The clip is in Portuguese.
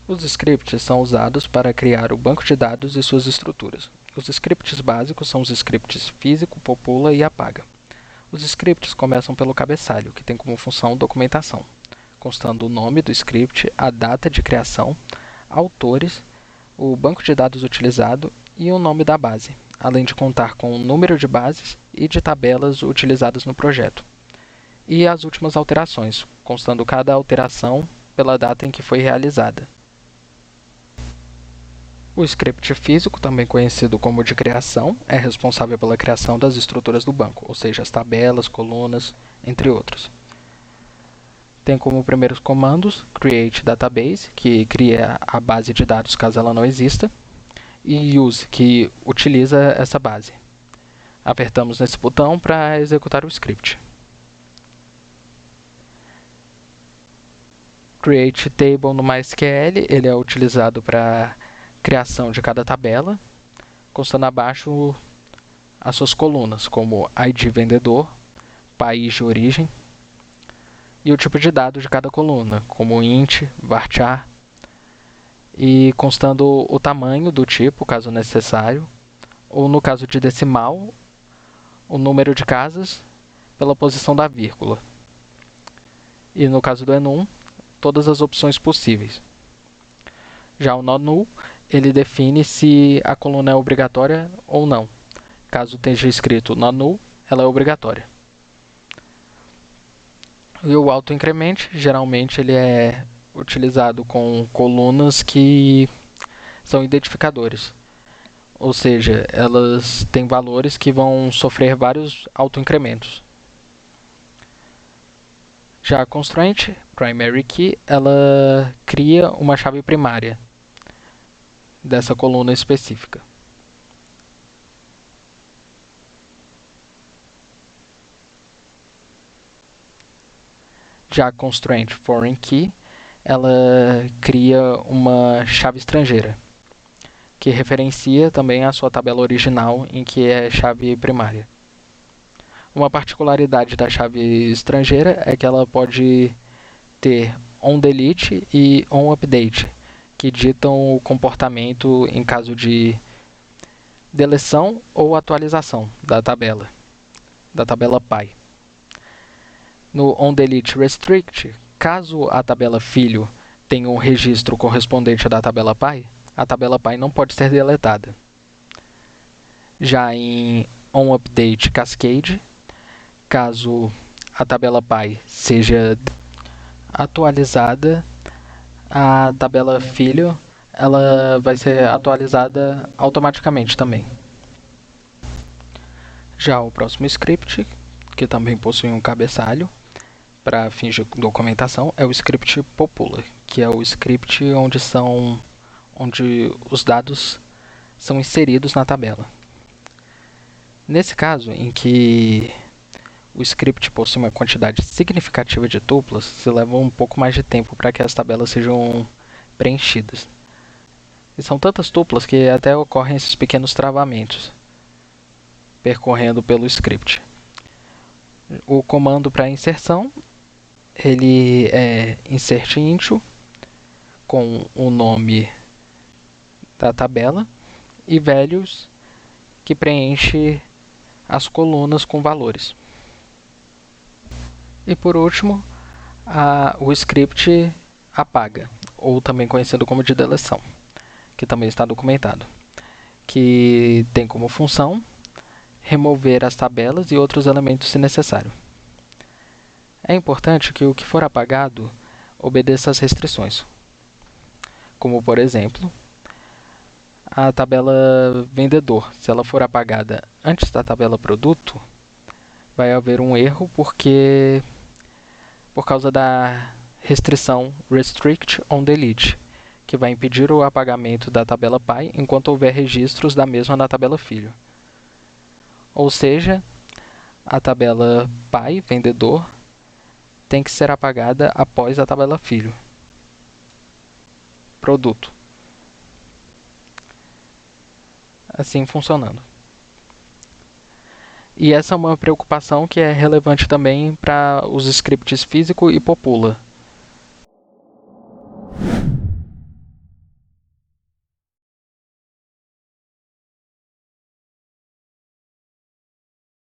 Os scripts são usados para criar o banco de dados e suas estruturas. Os scripts básicos são os scripts físico, popula e apaga. Os scripts começam pelo cabeçalho, que tem como função documentação, constando o nome do script, a data de criação, autores, o banco de dados utilizado e o nome da base, além de contar com o número de bases e de tabelas utilizadas no projeto. E as últimas alterações, constando cada alteração pela data em que foi realizada. O script físico, também conhecido como de criação, é responsável pela criação das estruturas do banco, ou seja, as tabelas, colunas, entre outros. Tem como primeiros comandos create database, que cria a base de dados caso ela não exista, e use, que utiliza essa base. Apertamos nesse botão para executar o script. Create table no MySQL, ele é utilizado para criação de cada tabela, constando abaixo as suas colunas, como ID vendedor, país de origem, e o tipo de dado de cada coluna, como int, varchar, e constando o tamanho do tipo, caso necessário, ou no caso de decimal, o número de casas pela posição da vírgula. E no caso do enum, todas as opções possíveis. Já o NoNull, ele define se a coluna é obrigatória ou não. Caso esteja escrito NoNull, ela é obrigatória. E o autoincrement, geralmente ele é utilizado com colunas que são identificadores. Ou seja, elas têm valores que vão sofrer vários autoincrementos. Já a constraint, primary key, ela cria uma chave primária dessa coluna específica. Já a constraint foreign key, ela cria uma chave estrangeira, que referencia também a sua tabela original em que é chave primária. Uma particularidade da chave estrangeira é que ela pode ter onDelete e onUpdate, que ditam o comportamento em caso de deleção ou atualização da tabela pai. No onDelete restrict, caso a tabela filho tenha um registro correspondente da tabela pai, a tabela pai não pode ser deletada. Já em onUpdate cascade, caso a tabela pai seja atualizada, a tabela filho ela vai ser atualizada automaticamente também. Já o próximo script, que também possui um cabeçalho para fins de documentação, é o script popula, que é o script onde os dados são inseridos na tabela. Nesse caso, em que o script possui uma quantidade significativa de tuplas, se leva um pouco mais de tempo para que as tabelas sejam preenchidas. E são tantas tuplas que até ocorrem esses pequenos travamentos percorrendo pelo script. O comando para inserção, ele é insert into, com o nome da tabela, e values, que preenche as colunas com valores. E por último, o script apaga, ou também conhecido como de deleção, que também está documentado, que tem como função remover as tabelas e outros elementos se necessário. É importante que o que for apagado obedeça às restrições, como por exemplo, a tabela vendedor. Se ela for apagada antes da tabela produto, vai haver um erro por causa da restrição restrict onDelete, que vai impedir o apagamento da tabela pai enquanto houver registros da mesma na tabela filho. Ou seja, a tabela pai, vendedor, tem que ser apagada após a tabela filho, produto. Assim funcionando. E essa é uma preocupação que é relevante também para os scripts físico e popula,